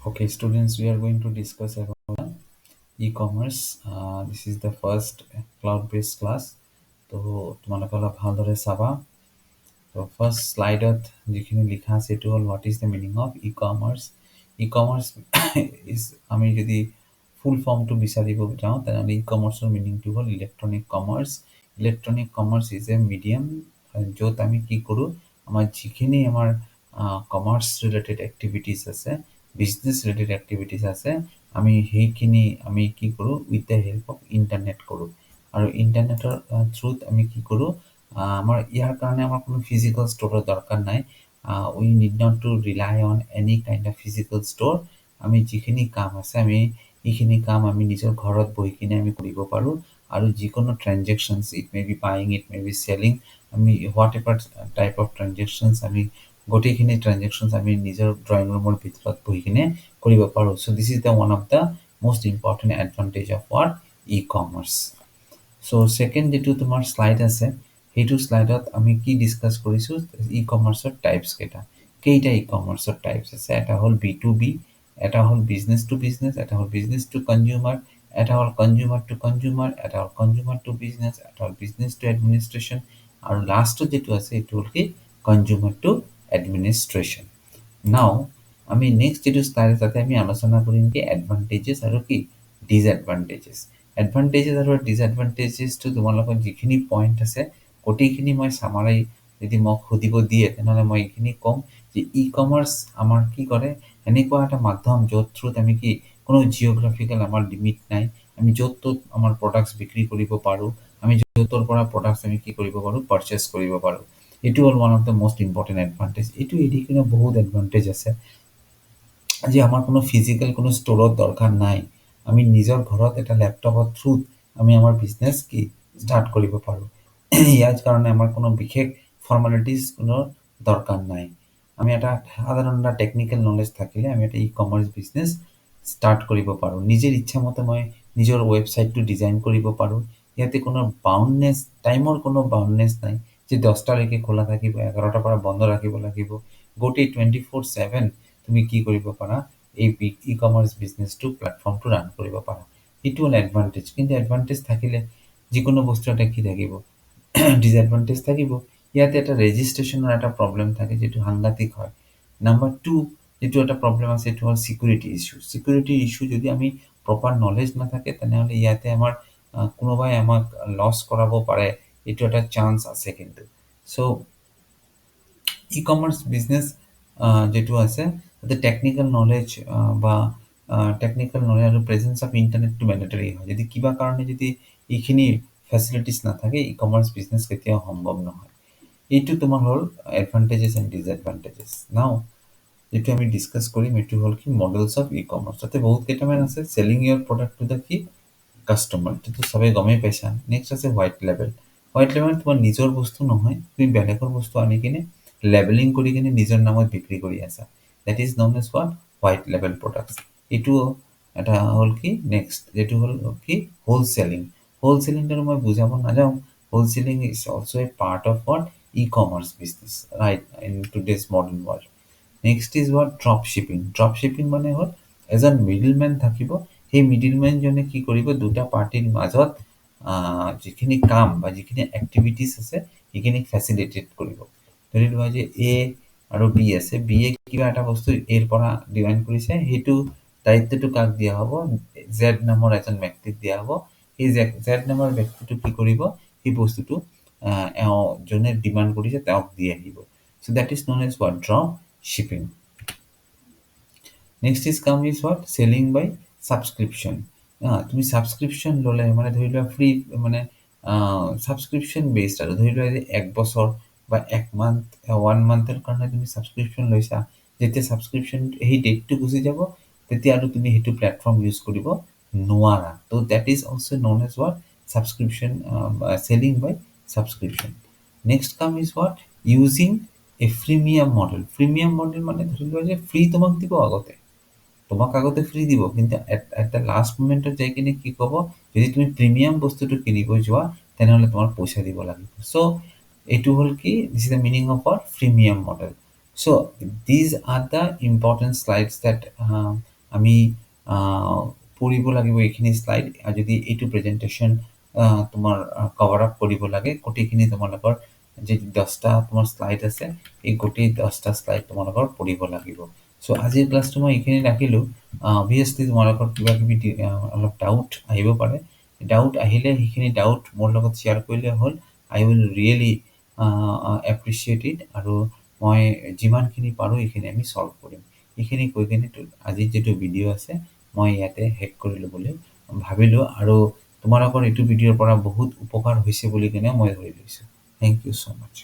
Okay, students, we are going to discuss about e-commerce. This is the first cloud-based class. তো তোমালোকে অলপ ভালদৰে চাবা। তো ফাৰ্ষ্ট শ্লাইডত যিখিনি লিখা আছে এইটো হ'ল what is the meaning of e commerce. E commerce is আমি যদি ফুল ফৰ্মটো বিচাৰিব যাওঁ তেনেহ'লে ই কমাৰ্চৰ মিনিংটো হ'ল electronic commerce. Electronic commerce is a medium য'ত আমি কি কৰোঁ, আমাৰ যিখিনি আমাৰ কমাৰ্চ ৰিলেটেড এক্টিভিটিছ আছে, বিজনেছ ৰিলেটেড এক্টিভিটিছ আছে, আমি সেইখিনি আমি কি কৰোঁ with the help of internet কৰোঁ। আৰু ইণ্টাৰনেটৰ থ্ৰুত আমি কি কৰোঁ, আমাৰ ইয়াৰ কাৰণে আমাৰ কোনো ফিজিকেল ষ্ট'ৰৰ দৰকাৰ নাই। We need not to rely on any kind of physical store. আমি যিখিনি কাম আছে আমি এইখিনি কাম আমি নিজৰ ঘৰত বহি কিনে আমি কৰিব পাৰোঁ। আৰু যিকোনো transactions, it may be buying, it may be selling, আমি whatever type of transactions আমি গোটেইখিনি ট্ৰেনজেকশ্যনছ আমি নিজৰ ড্ৰয়িং ৰুমৰ ভিতৰত বহি কিনে কৰিব পাৰোঁ। So' this is the one of the most important advantage of what e-commerce. So second যেটো তোমাৰ শ্লাইড আছে সেইটো শ্লাইডত আমি কি ডিসকাস কৰিছো, ই-কমাৰ্চৰ টাইপস কেইটা ই-কমাৰ্চৰ টাইপস আছে। এটা হ'ল B2B, এটা হ'ল বিজনেস টু বিজনেস, এটা হ'ল বিজনেস টু কনজিউমাৰ, এটা হ'ল কনজিউমাৰ টু কনজিউমাৰ, এটা হ'ল কনজিউমাৰ টু বিজনেস, এটা হ'ল বিজনেস টু এডমিনিষ্ট্ৰেশ্যন, আৰু লাষ্টত যেটো আছে এইটো হ'ল কি কনজিউমাৰ টু এডমিনিষ্ট্ৰেশ্যন। নাও আমি নেক্সট যেটো স্লাইড তাতে আমি আলোচনা কৰিম কি এডভান্টেজেস আৰু কি ডিসএডভান্টেজেস। এডভান্টেজেস আৰু ডিসএডভান্টেজেসটো তোমালোকৰ যিখিনি পইণ্ট আছে গোটেইখিনি মই সামাৰাই যদি মোক সুধিব দিয়ে তেনেহ'লে মই এইখিনি ক'ম যে ই কমাৰ্চ আমাৰ কি কৰে, এনেকুৱা এটা মাধ্যম য'ত থ্ৰুত আমি কি কোনো জিঅ'গ্ৰাফিকেল আমাৰ লিমিট নাই। আমি য'ত ত'ত আমাৰ প্ৰডাক্টছ বিক্ৰী কৰিব পাৰোঁ, আমি য'তৰ পৰা প্ৰডাক্টছ আমি কি কৰিব পাৰোঁ পাৰচেজ কৰিব পাৰোঁ। এইটো হ'ল one of the most important advantage. এইটো এৰি কিনে বহুত এডভান্টেজ আছে যে আমাৰ কোনো ফিজিকেল কোনো ষ্ট'ৰৰ দৰকাৰ নাই। আমি নিজৰ ঘৰত এটা লেপটপৰ থ্ৰুত আমি আমাৰ বিজনেছ কি ষ্টাৰ্ট কৰিব পাৰোঁ। ইয়াৰ কাৰণে আমাৰ কোনো বিশেষ ফৰ্মালিটিজ কোনো দৰকাৰ নাই। আমি এটা সাধাৰণ এটা টেকনিকেল নলেজ থাকিলে আমি এটা ই-কমাৰ্চ বিজনেছ ষ্টাৰ্ট কৰিব পাৰোঁ। নিজৰ ইচ্ছামতে মই নিজৰ ৱেবছাইটটো ডিজাইন কৰিব পাৰোঁ। ইয়াতে কোনো বাউণ্ডনেছ, টাইমৰ কোনো বাউণ্ডনেছ নাই যে 10টালৈকে খোলা থাকিব, 11টাৰ পৰা বন্ধ ৰাখিব লাগিব। গোটেই 24/7 তুমি কি কৰিব পাৰা, এই ই-কমাৰ্চ বিজনেছটো প্লেটফৰ্মটো ৰান কৰিব পাৰা। এইটো হ'ল এডভান্টেজ। কিন্তু এডভান্টেজ থাকিলে যিকোনো বস্তু এটা কি থাকিব, ডিসএডভান্টেজ থাকিব। ইয়াতে এটা ৰেজিষ্ট্ৰেশ্যনৰ এটা প্ৰব্লেম থাকে যিটো সাংঘাতিক হয়। নাম্বাৰ 2 যেটো এটা প্ৰব্লেম আছে এইটো হ'ল সিকিউৰিটি ইস্যু। সিকিউৰিটি ইস্যু যদি আমি প্ৰপাৰ নলেজ নাথাকে তেনেহ'লে ইয়াতে আমাৰ কোনোবাই আমাক লছ কৰাব পাৰে, এইটো এটা চান্স আছে কিন্তু। চ' ই-কমাৰ্চ বিজনেছ যেটো আছে তাতে টেকনিকেল নলেজ বা টেকনিকেল নলেজ আৰু প্ৰেজেন্স অফ ইণ্টাৰনেটটো মেণ্ডেটৰী হয়। যদি কিবা কাৰণে যদি এইখিনি ফেচিলিটিছ নাথাকে ই-কমাৰ্চ বিজনেছ কেতিয়াও সম্ভৱ নহয়। এইটো তোমাৰ হ'ল এডভান্টেজেছ এণ্ড ডিসএডভান্টেজেছ। নাও যেটো আমি ডিসকাস কৰিম এইটো হ'ল কি মডেলছ অফ ই-কমাৰ্চ। তাতে বহুত কেইটামান আছে। Selling your product to the কি কাষ্টমাৰ, এইটো চবেই গমেই পাইছা। নেক্সট আছে হোৱাইট লেবেল। হোৱাইট লেবেল তোমাৰ নিজৰ বস্তু নহয়, তুমি বেলেগৰ বস্তু আনি কিনে লেবেলিং কৰি কিনে নিজৰ নামত বিক্ৰী কৰি আছা। That is known as what white label products. এইটো এটা হ'ল কি নেক্সট যেটো হ'ল কি হোলচেলিং। হোলচেলিংটো মই বুজাব নাযাওঁ। Wholesaling is also' a part of what e-commerce business, right, in today's modern world. Next is what drop shipping. Drop shipping মানে হ'ল এজন মিডলমেন থাকিব, সেই মিডলমেন জনে কি কৰিব দুটা পাৰ্টিৰ মাজত যিখিনি কাম বা যিখিনি এক্টিভিটিছ আছে সেইখিনি ফেচিলিটেট কৰিব। ধৰি লোৱা যে এ আৰু বি আছে, বি এ কিবা এটা বস্তু এৰ পৰা ডিমাণ্ড কৰিছে, সেইটো দায়িত্বটো কাক দিয়া হ'ব, জেড নামৰ এজন ব্যক্তিক দিয়া হ'ব। সেই জেড নামৰ ব্যক্তিটো কি কৰিব, সেই বস্তুটো যোনে ডিমাণ্ড কৰিছে তেওঁক দি আহিব। So' that is known as what drop shipping. Next is কাম is what selling by subscription. তুমি ছাবস্ক্ৰিপশ্যন ল'লে মানে ধৰি লোৱা ফ্ৰী মানে ছাবস্ক্ৰিপশ্যন বেছড আৰু ধৰি লোৱা যে 1 বছৰ বা 1 মান্থ 1 মান্থৰ কাৰণে তুমি ছাবস্ক্ৰিপশ্যন লৈছা। যেতিয়া ছাবস্ক্ৰিপশ্যন সেই ডেটটো গুচি যাব তেতিয়া আৰু তুমি সেইটো প্লেটফৰ্ম ইউজ কৰিব নোৱাৰা। তো that is also' known as what subscription, selling by subscription. Next come is what using a freemium model. Freemium model মানে ধৰি লোৱা যে ফ্ৰী তোমাক দিব আগতে, তোমাক আগতে ফ্ৰী দিব, কিন্তু এট দ্য লাষ্ট মোমেণ্টত যাই কিনে কি ক'ব, যদি তুমি প্ৰিমিয়াম বস্তুটো কিনিব যোৱা তেনেহ'লে তোমাৰ পইচা দিব লাগিব। চ' এইটো হ'ল কি দিছ is the meaning of what freemium model. So these are the important slides that আমি পঢ়িব লাগিব এইখিনি শ্লাইড। যদি এইটো প্ৰেজেণ্টেশ্যন তোমাৰ কভাৰ আপ কৰিব লাগে, গোটেইখিনি তোমালোকৰ যি 10টা তোমাৰ শ্লাইড আছে, এই গোটেই 10টা শ্লাইড তোমালোকৰ পঢ়িব লাগিব। চ' আজিৰ ক্লাছটো মই এইখিনি ৰাখিলোঁ। অভিয়াছলি তোমালোকৰ কিবা কিবি অলপ ডাউট আহিব পাৰে। ডাউট আহিলে সেইখিনি ডাউট মোৰ লগত শ্বেয়াৰ কৰিলে হ'ল। আই উইল ৰিয়েলি এপ্ৰিচিয়েট ইট, আৰু মই যিমানখিনি পাৰোঁ এইখিনি আমি ছল্ভ কৰিম। এইখিনি কৈ কিনে আজিৰ যিটো ভিডিঅ' আছে মই ইয়াতে শেষ কৰিলোঁ বুলি ভাবিলোঁ, আৰু তোমালোকৰ এইটো ভিডিঅ'ৰ পৰা বহুত উপকাৰ হৈছে বুলি কিনে মই ধৰি লৈছোঁ। Thank you so' much.